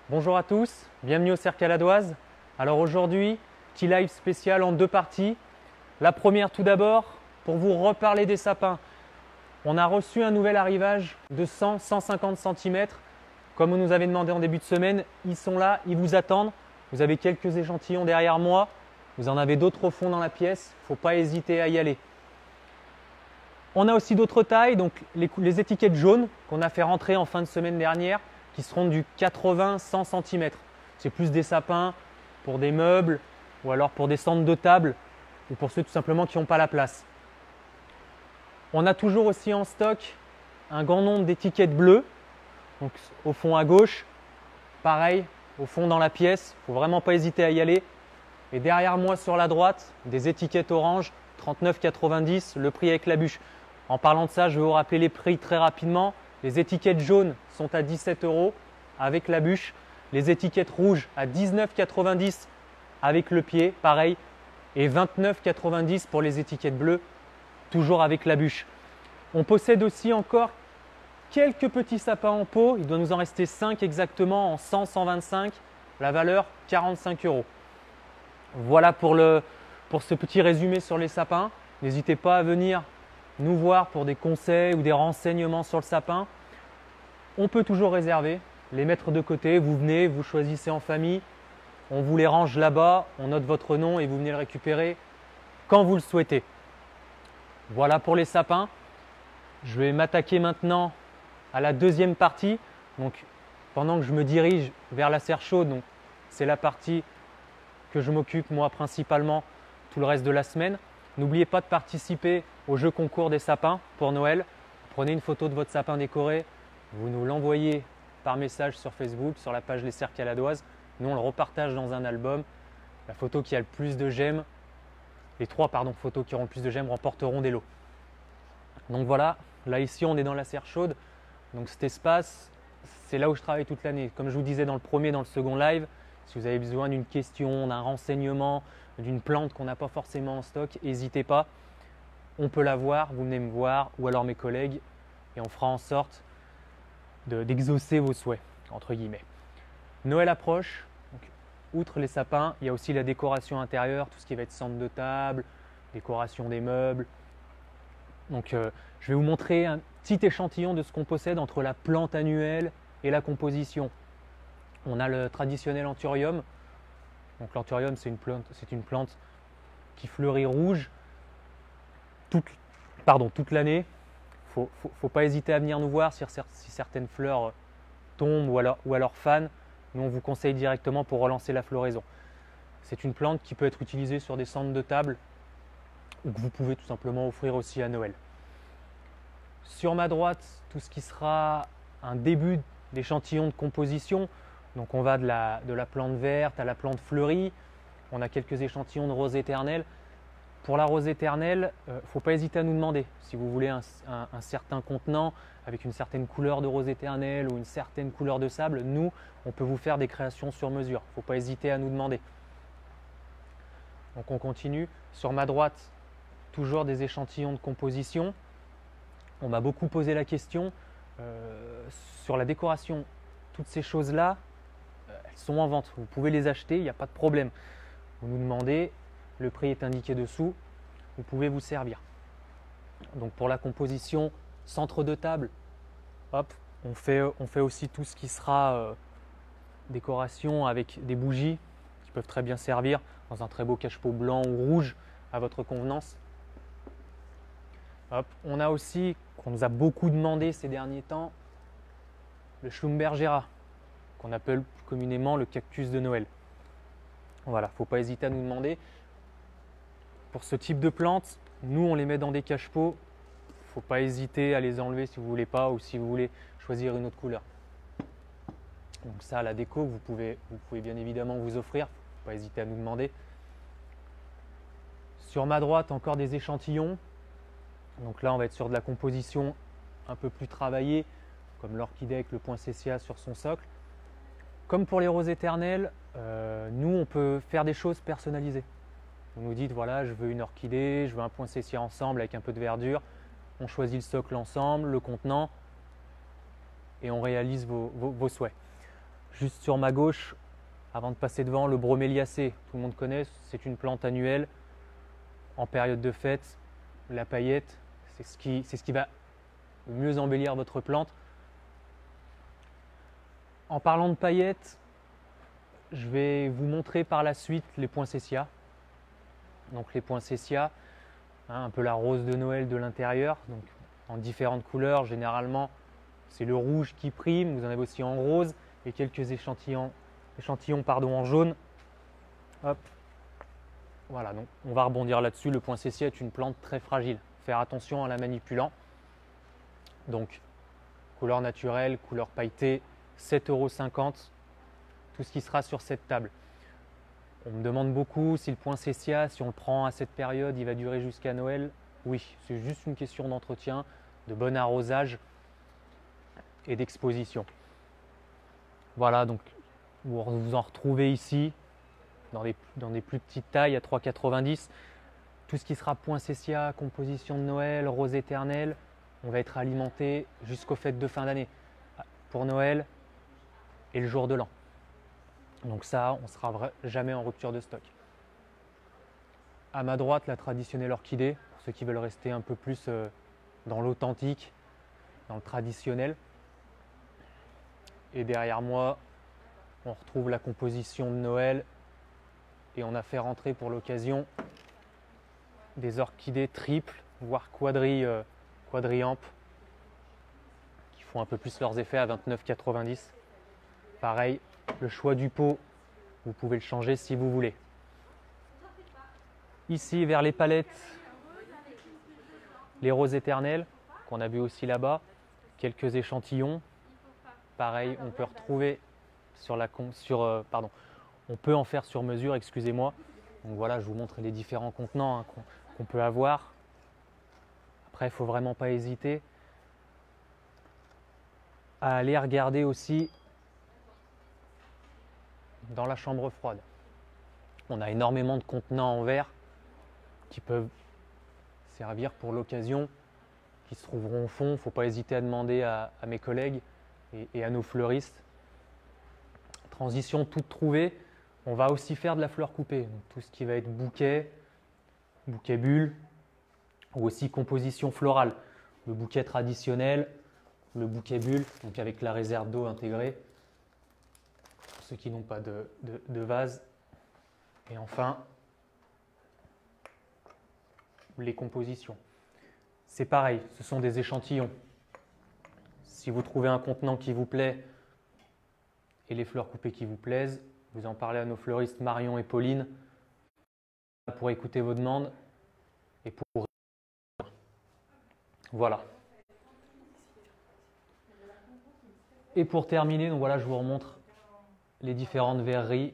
Bonjour à tous, bienvenue au Cercle Caladoise. Alors aujourd'hui, petit live spécial en deux parties. La première tout d'abord, pour vous reparler des sapins. On a reçu un nouvel arrivage de 100-150 cm. Comme on nous avait demandé en début de semaine, ils sont là, ils vous attendent. Vous avez quelques échantillons derrière moi. Vous en avez d'autres au fond dans la pièce. Il ne faut pas hésiter à y aller. On a aussi d'autres tailles, donc les étiquettes jaunes qu'on a fait rentrer en fin de semaine dernière, qui seront du 80-100 cm. C'est plus des sapins pour des meubles ou alors pour des centres de table ou pour ceux tout simplement qui n'ont pas la place. On a toujours aussi en stock un grand nombre d'étiquettes bleues, donc au fond à gauche, pareil, au fond dans la pièce, il ne faut vraiment pas hésiter à y aller. Et derrière moi sur la droite, des étiquettes orange, 39,90, le prix avec la bûche. En parlant de ça, je vais vous rappeler les prix très rapidement. Les étiquettes jaunes sont à 17 € avec la bûche. Les étiquettes rouges à 19,90 avec le pied, pareil. Et 29,90 pour les étiquettes bleues, toujours avec la bûche. On possède aussi encore quelques petits sapins en pot. Il doit nous en rester 5 exactement en 100-125. La valeur 45 €. Voilà pour ce petit résumé sur les sapins. N'hésitez pas à venir nous voir pour des conseils ou des renseignements sur le sapin. On peut toujours réserver, les mettre de côté. Vous venez, vous choisissez en famille. On vous les range là-bas, on note votre nom et vous venez le récupérer quand vous le souhaitez. Voilà pour les sapins. Je vais m'attaquer maintenant à la deuxième partie. Donc, pendant que je me dirige vers la serre chaude, donc c'est la partie que je m'occupe moi principalement tout le reste de la semaine. N'oubliez pas de participer au jeu concours des sapins pour Noël. Prenez une photo de votre sapin décoré, vous nous l'envoyez par message sur Facebook, sur la page Les Cercles Caladoises. Nous, on le repartage dans un album. La photo qui a le plus de j'aime, les trois photos qui auront le plus de j'aime remporteront des lots. Donc voilà, là ici on est dans la serre chaude. Donc cet espace, c'est là où je travaille toute l'année. Comme je vous disais dans le second live, si vous avez besoin d'une question, d'un renseignement, d'une plante qu'on n'a pas forcément en stock, n'hésitez pas. On peut la voir, vous venez me voir ou alors mes collègues et on fera en sorte d'exaucer vos souhaits, entre guillemets. Noël approche, donc, outre les sapins, il y a aussi la décoration intérieure, tout ce qui va être centre de table, décoration des meubles. Donc je vais vous montrer un petit échantillon de ce qu'on possède entre la plante annuelle et la composition. On a le traditionnel anthurium. Donc l'anthurium, c'est une plante qui fleurit rouge toute l'année. Faut pas hésiter à venir nous voir si certaines fleurs tombent ou alors fanent. Nous, on vous conseille directement pour relancer la floraison. C'est une plante qui peut être utilisée sur des centres de table ou que vous pouvez tout simplement offrir aussi à Noël. Sur ma droite, tout ce qui sera un début d'échantillon de composition. Donc on va de la plante verte à la plante fleurie. On a quelques échantillons de rose éternelle. Pour la rose éternelle, il ne faut pas hésiter à nous demander si vous voulez un certain contenant avec une certaine couleur de rose éternelle ou une certaine couleur de sable. Nous, on peut vous faire des créations sur mesure. Il ne faut pas hésiter à nous demander. Donc on continue. Sur ma droite, toujours des échantillons de composition. On m'a beaucoup posé la question sur la décoration. Toutes ces choses-là, elles sont en vente. Vous pouvez les acheter, il n'y a pas de problème. Vous nous demandez, le prix est indiqué dessous, vous pouvez vous servir. Donc pour la composition centre de table, hop, on fait aussi tout ce qui sera décoration avec des bougies qui peuvent très bien servir dans un très beau cache-pot blanc ou rouge à votre convenance. Hop, on a aussi, qu'on nous a beaucoup demandé ces derniers temps, le Schlumbergera, qu'on appelle plus communément le cactus de Noël. Voilà, il ne faut pas hésiter à nous demander. Pour ce type de plantes, nous on les met dans des cache-pots. Il ne faut pas hésiter à les enlever si vous ne voulez pas ou si vous voulez choisir une autre couleur. Donc ça, la déco, vous pouvez bien évidemment vous offrir. Il ne faut pas hésiter à nous demander. Sur ma droite, encore des échantillons. Donc là, on va être sur de la composition un peu plus travaillée, comme l'orchidée avec le poinsettia sur son socle. Comme pour les roses éternelles, nous, on peut faire des choses personnalisées. Vous nous dites, voilà, je veux une orchidée, je veux un poinsettia ensemble avec un peu de verdure. On choisit le socle ensemble, le contenant, et on réalise vos souhaits. Juste sur ma gauche, avant de passer devant, le broméliacée. Tout le monde connaît, c'est une plante annuelle. En période de fête, la paillette, c'est ce qui va le mieux embellir votre plante. En parlant de paillettes, je vais vous montrer par la suite les poinsettias. Donc les poinsettias, un peu la rose de Noël de l'intérieur, donc en différentes couleurs. Généralement, c'est le rouge qui prime. Vous en avez aussi en rose et quelques échantillons en jaune. Hop. Voilà, donc on va rebondir là-dessus. Le poinsettia est une plante très fragile. Faire attention en la manipulant. Donc, couleur naturelle, couleur pailletée, 7,50 €, tout ce qui sera sur cette table. On me demande beaucoup si le poinsettia, si on le prend à cette période, il va durer jusqu'à Noël. Oui, c'est juste une question d'entretien, de bon arrosage et d'exposition. Voilà, donc vous en retrouvez ici dans des plus petites tailles à 3,90 €. Tout ce qui sera poinsettia, composition de Noël, rose éternelle, on va être alimenté jusqu'aux fêtes de fin d'année pour Noël et le jour de l'an. Donc ça, on ne sera jamais en rupture de stock. À ma droite, la traditionnelle orchidée, pour ceux qui veulent rester un peu plus dans l'authentique, dans le traditionnel. Et derrière moi, on retrouve la composition de Noël et on a fait rentrer pour l'occasion des orchidées triples, voire quadriampes, qui font un peu plus leurs effets à 29,90 €. Pareil, le choix du pot, vous pouvez le changer si vous voulez. Ici, vers les palettes, les roses éternelles, qu'on a vu aussi là-bas, quelques échantillons. Pareil, on peut retrouver on peut en faire sur mesure, excusez-moi. Donc voilà, je vous montre les différents contenants qu'on peut avoir. Après, il ne faut vraiment pas hésiter à aller regarder aussi dans la chambre froide. On a énormément de contenants en verre qui peuvent servir pour l'occasion, qui se trouveront au fond. Il ne faut pas hésiter à demander à mes collègues et à nos fleuristes. Transition toute trouvée, on va aussi faire de la fleur coupée. Donc, tout ce qui va être bouquet bulle, ou aussi composition florale. Le bouquet traditionnel, le bouquet bulle, donc avec la réserve d'eau intégrée, pour ceux qui n'ont pas de vase. Et enfin, les compositions. C'est pareil, ce sont des échantillons. Si vous trouvez un contenant qui vous plaît et les fleurs coupées qui vous plaisent, vous en parlez à nos fleuristes Marion et Pauline pour écouter vos demandes et pour... Voilà. Et pour terminer, donc voilà, je vous remontre les différentes verreries,